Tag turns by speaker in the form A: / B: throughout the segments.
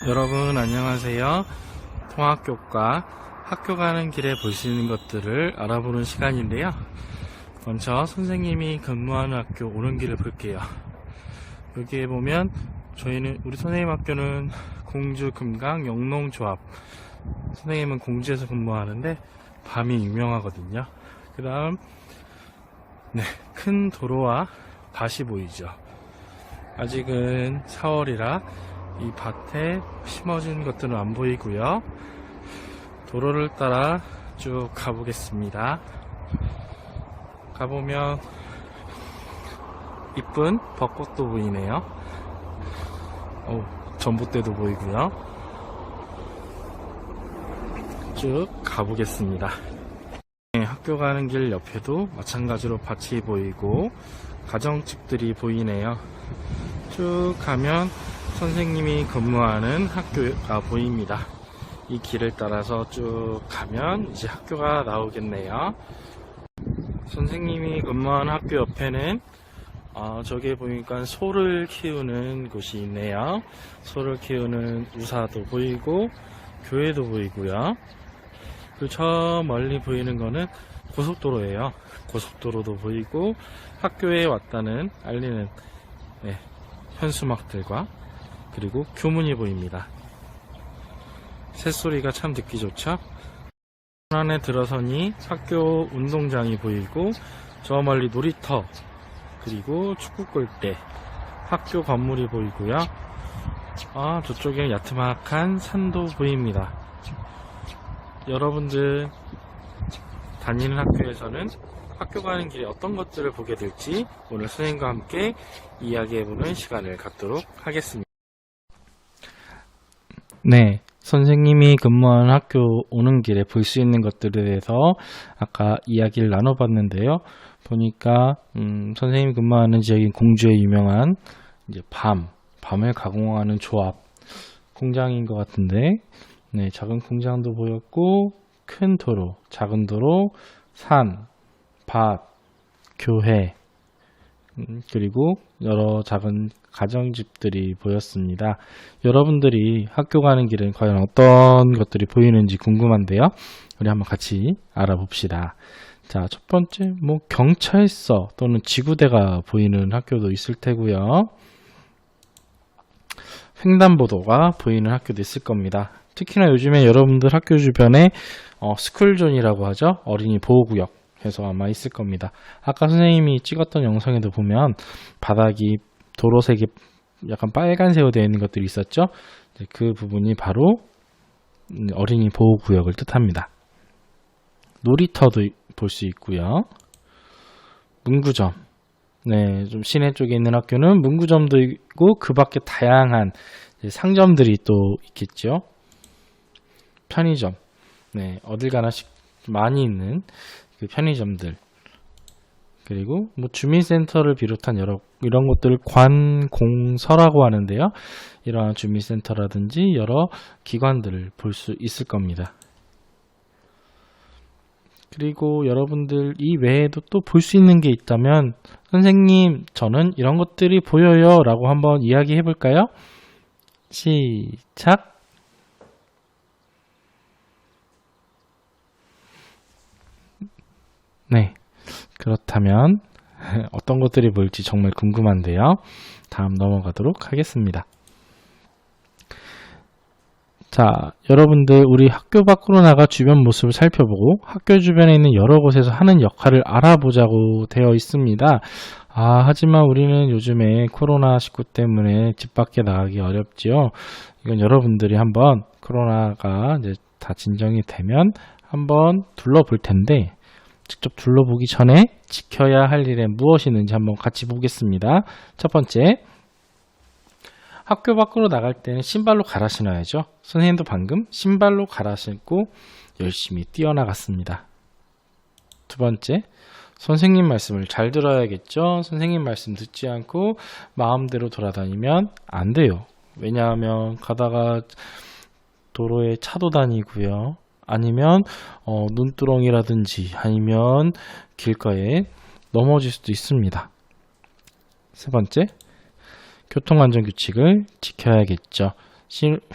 A: 여러분 안녕하세요. 통학교과 학교 가는 길에 볼 수 있는 것들을 알아보는 시간인데요. 먼저 선생님이 근무하는 학교 오는 길을 볼게요. 여기에 보면 우리 선생님 학교는 공주 금강 영농조합, 선생님은 공주에서 근무하는데 밤이 유명하거든요. 그 다음 큰 도로와 밭이 보이죠. 아직은 4월이라 이 밭에 심어진 것들은 안 보이고요. 도로를 따라 쭉 가보겠습니다. 가보면 이쁜 벚꽃도 보이네요. 전봇대도 보이고요. 쭉 가보겠습니다. 학교 가는 길 옆에도 마찬가지로 밭이 보이고 가정집들이 보이네요. 쭉 가면 선생님이 근무하는 학교가 보입니다. 이 길을 따라서 쭉 가면 이제 학교가 나오겠네요. 선생님이 근무하는 학교 옆에는 저기에 보니까 소를 키우는 곳이 있네요. 소를 키우는 우사도 보이고 교회도 보이고요. 그리고 저 멀리 보이는 거는 고속도로예요. 고속도로도 보이고 학교에 왔다는 알리는 현수막들과 그리고 교문이 보입니다. 새소리가 참 듣기 좋죠? 안에 들어서니 학교 운동장이 보이고 저 멀리 놀이터 그리고 축구골대 학교 건물이 보이고요. 저쪽에 야트막한 산도 보입니다. 여러분들 다니는 학교에서는 학교 가는 길에 어떤 것들을 보게 될지 오늘 선생님과 함께 이야기해보는 시간을 갖도록 하겠습니다. 네, 선생님이 근무하는 학교 오는 길에 볼 수 있는 것들에 대해서 아까 이야기를 나눠봤는데요. 보니까 선생님이 근무하는 지역인 공주에 유명한 이제 밤을 가공하는 조합 공장인 것 같은데, 작은 공장도 보였고 큰 도로, 작은 도로, 산, 밭, 교회, 그리고 여러 작은 가정집들이 보였습니다. 여러분들이 학교 가는 길은 과연 어떤 것들이 보이는지 궁금한데요. 우리 한번 같이 알아봅시다. 자, 첫 번째, 경찰서 또는 지구대가 보이는 학교도 있을 테고요. 횡단보도가 보이는 학교도 있을 겁니다. 특히나 요즘에 여러분들 학교 주변에 스쿨존이라고 하죠. 어린이 보호구역 해서 아마 있을 겁니다. 아까 선생님이 찍었던 영상에도 보면 바닥이 도로색이 약간 빨간색으로 되어 있는 것들이 있었죠. 그 부분이 바로 어린이 보호구역을 뜻합니다. 놀이터도 볼 수 있고요. 문구점, 좀 시내 쪽에 있는 학교는 문구점도 있고 그 밖에 다양한 상점들이 또 있겠죠. 편의점, 어딜 가나씩 많이 있는 그 편의점들, 그리고 주민센터를 비롯한 이런 것들을 관공서라고 하는데요. 이러한 주민센터라든지 여러 기관들을 볼 수 있을 겁니다. 그리고 여러분들 이 외에도 또 볼 수 있는 게 있다면 선생님 저는 이런 것들이 보여요 라고 한번 이야기해 볼까요? 시작! 그렇다면 어떤 것들이 보일지 정말 궁금한데요. 다음 넘어가도록 하겠습니다. 자, 여러분들 우리 학교 밖으로 나가 주변 모습을 살펴보고 학교 주변에 있는 여러 곳에서 하는 역할을 알아보자고 되어 있습니다. 하지만 우리는 요즘에 코로나19 때문에 집 밖에 나가기 어렵지요. 이건 여러분들이 한번 코로나가 이제 다 진정이 되면 한번 둘러볼 텐데, 직접 둘러보기 전에 지켜야 할 일은 무엇이 있는지 한번 같이 보겠습니다. 첫 번째, 학교 밖으로 나갈 때는 신발로 갈아 신어야죠. 선생님도 방금 신발로 갈아 신고 열심히 뛰어나갔습니다. 두 번째, 선생님 말씀을 잘 들어야겠죠. 선생님 말씀 듣지 않고 마음대로 돌아다니면 안 돼요. 왜냐하면 가다가 도로에 차도 다니고요. 아니면 눈두렁이라든지 아니면 길가에 넘어질 수도 있습니다. 세 번째, 교통안전규칙을 지켜야겠죠.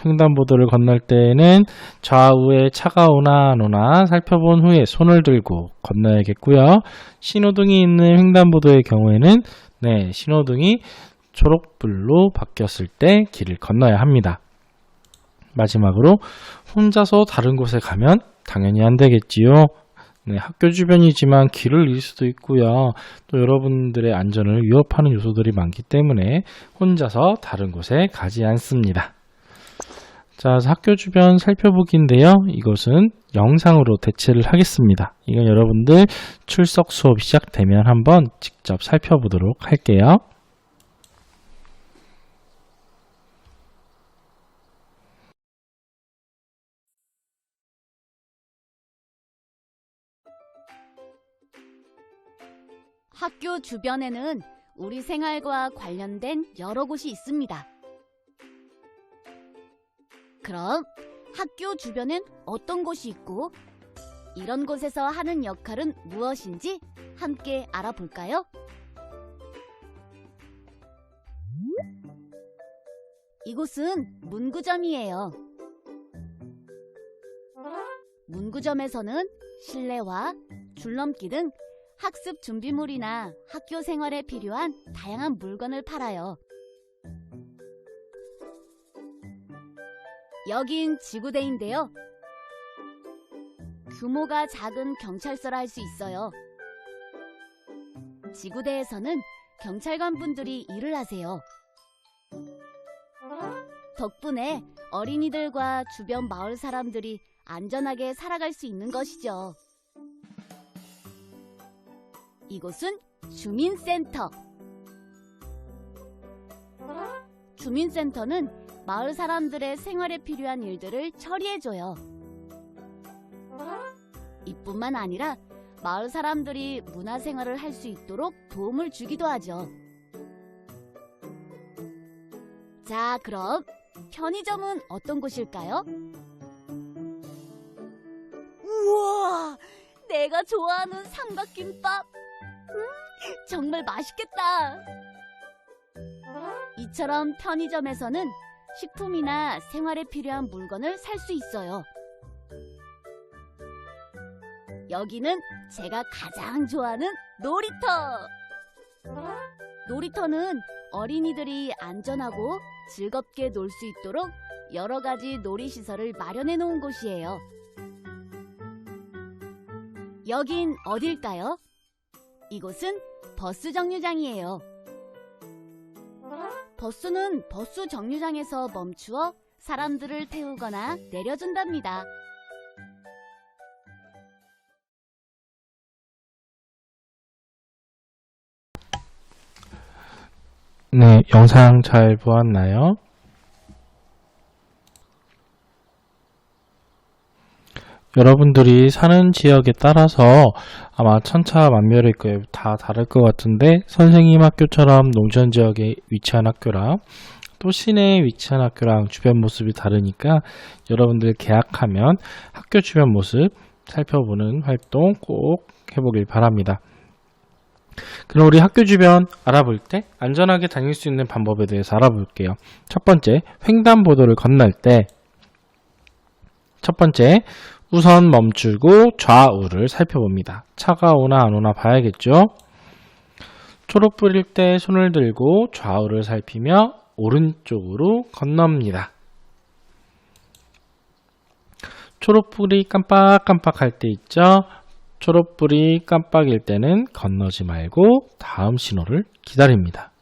A: 횡단보도를 건널 때에는 좌우에 차가 오나 안 오나 살펴본 후에 손을 들고 건너야겠고요. 신호등이 있는 횡단보도의 경우에는 신호등이 초록불로 바뀌었을 때 길을 건너야 합니다. 마지막으로 혼자서 다른 곳에 가면 당연히 안 되겠지요. 학교 주변이지만 길을 잃을 수도 있고요. 또 여러분들의 안전을 위협하는 요소들이 많기 때문에 혼자서 다른 곳에 가지 않습니다. 자, 학교 주변 살펴보기인데요. 이것은 영상으로 대체를 하겠습니다. 이건 여러분들 출석 수업 시작되면 한번 직접 살펴보도록 할게요.
B: 학교 주변에는 우리 생활과 관련된 여러 곳이 있습니다. 그럼 학교 주변엔 어떤 곳이 있고 이런 곳에서 하는 역할은 무엇인지 함께 알아볼까요? 이곳은 문구점이에요. 문구점에서는 실내화, 줄넘기 등 학습 준비물이나 학교 생활에 필요한 다양한 물건을 팔아요. 여긴 지구대인데요. 규모가 작은 경찰서라 할 수 있어요. 지구대에서는 경찰관 분들이 일을 하세요. 덕분에 어린이들과 주변 마을 사람들이 안전하게 살아갈 수 있는 것이죠. 이곳은 주민센터. 주민센터는 마을 사람들의 생활에 필요한 일들을 처리해줘요. 이뿐만 아니라 마을 사람들이 문화생활을 할 수 있도록 도움을 주기도 하죠. 자, 그럼 편의점은 어떤 곳일까요? 우와! 내가 좋아하는 삼각김밥! 정말 맛있겠다! 이처럼 편의점에서는 식품이나 생활에 필요한 물건을 살 수 있어요. 여기는 제가 가장 좋아하는 놀이터! 놀이터는 어린이들이 안전하고 즐겁게 놀 수 있도록 여러 가지 놀이시설을 마련해 놓은 곳이에요. 여긴 어딜까요? 이곳은 버스 정류장이에요. 버스는 버스 정류장에서 멈추어 사람들을 태우거나 내려준답니다.
A: 네, 영상 잘 보았나요? 여러분들이 사는 지역에 따라서 아마 천차만별일 거예요. 다 다를 것 같은데 선생님 학교처럼 농촌 지역에 위치한 학교랑 또 시내에 위치한 학교랑 주변 모습이 다르니까 여러분들 개학하면 학교 주변 모습 살펴보는 활동 꼭 해보길 바랍니다. 그럼 우리 학교 주변 알아볼 때 안전하게 다닐 수 있는 방법에 대해서 알아볼게요. 첫 번째, 횡단보도를 건널 때 첫 번째, 우선 멈추고 좌우를 살펴봅니다. 차가 오나 안 오나 봐야겠죠? 초록불일 때 손을 들고 좌우를 살피며 오른쪽으로 건넙니다. 초록불이 깜빡깜빡할 때 있죠? 초록불이 깜빡일 때는 건너지 말고 다음 신호를 기다립니다.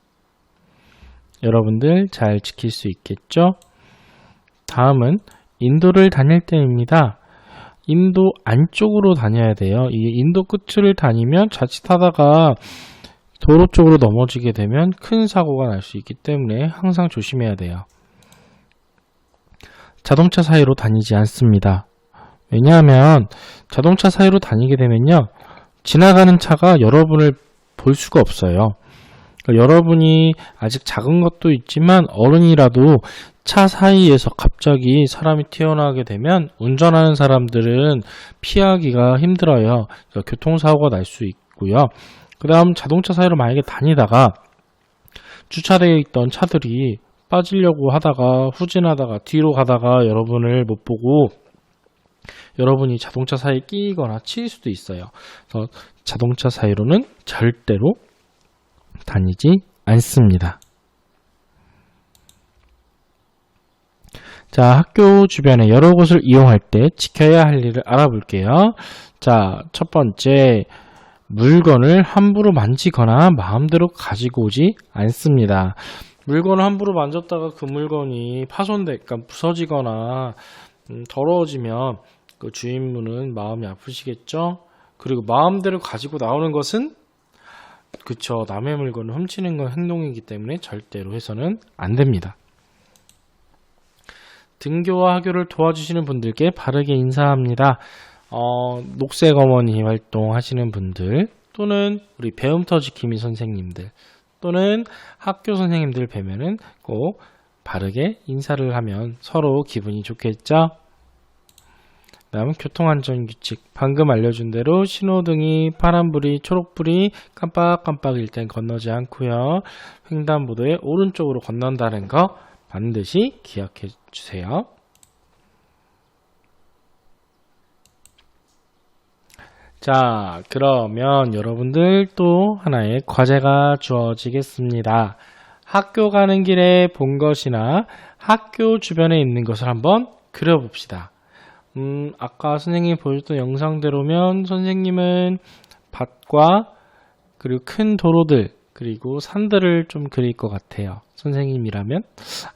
A: 여러분들 잘 지킬 수 있겠죠? 다음은 인도를 다닐 때입니다. 인도 안쪽으로 다녀야 돼요. 이게 인도 끝을 다니면 자칫하다가 도로 쪽으로 넘어지게 되면 큰 사고가 날 수 있기 때문에 항상 조심해야 돼요. 자동차 사이로 다니지 않습니다. 왜냐하면 자동차 사이로 다니게 되면요, 지나가는 차가 여러분을 볼 수가 없어요. 그러니까 여러분이 아직 작은 것도 있지만 어른이라도 차 사이에서 갑자기 사람이 튀어나오게 되면 운전하는 사람들은 피하기가 힘들어요. 그러니까 교통사고가 날 수 있고요. 그 다음 자동차 사이로 만약에 다니다가 주차되어 있던 차들이 빠지려고 하다가 후진하다가 뒤로 가다가 여러분을 못 보고 여러분이 자동차 사이에 끼거나 칠 수도 있어요. 그래서 자동차 사이로는 절대로 다니지 않습니다. 자, 학교 주변에 여러 곳을 이용할 때 지켜야 할 일을 알아볼게요. 자, 첫 번째, 물건을 함부로 만지거나 마음대로 가지고 오지 않습니다. 물건을 함부로 만졌다가 그 물건이 그러니까 부서지거나 더러워지면 그 주인분은 마음이 아프시겠죠? 그리고 마음대로 가지고 나오는 것은 그쵸, 남의 물건을 훔치는 건 행동이기 때문에 절대로 해서는 안 됩니다. 등교와 하교를 도와주시는 분들께 바르게 인사합니다. 녹색 어머니 활동하시는 분들 또는 우리 배움터 지킴이 선생님들 또는 학교 선생님들 뵈면은 꼭 바르게 인사를 하면 서로 기분이 좋겠죠? 다음 교통안전규칙 방금 알려준 대로 신호등이 파란불이 초록불이 깜빡깜빡일 땐 건너지 않고요. 횡단보도의 오른쪽으로 건넌다는 거 반드시 기억해 주세요. 자, 그러면 여러분들 또 하나의 과제가 주어지겠습니다. 학교 가는 길에 본 것이나 학교 주변에 있는 것을 한번 그려봅시다. 아까 선생님이 보여줬던 영상대로면 선생님은 밭과 그리고 큰 도로들 그리고 산들을 좀 그릴 것 같아요. 선생님이라면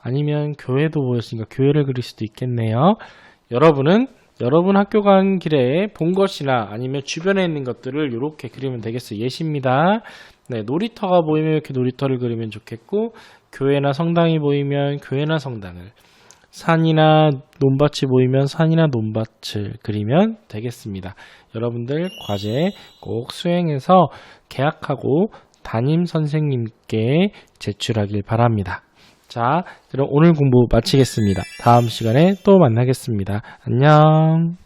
A: 아니면 교회도 보였으니까 교회를 그릴 수도 있겠네요. 여러분 학교 가는 길에 본 것이나 아니면 주변에 있는 것들을 이렇게 그리면 되겠어요. 예시입니다. 네, 놀이터가 보이면 이렇게 놀이터를 그리면 좋겠고 교회나 성당이 보이면 교회나 성당을 산이나 논밭이 보이면 산이나 논밭을 그리면 되겠습니다. 여러분들 과제 꼭 수행해서 개학하고 담임 선생님께 제출하길 바랍니다. 자, 그럼 오늘 공부 마치겠습니다. 다음 시간에 또 만나겠습니다. 안녕.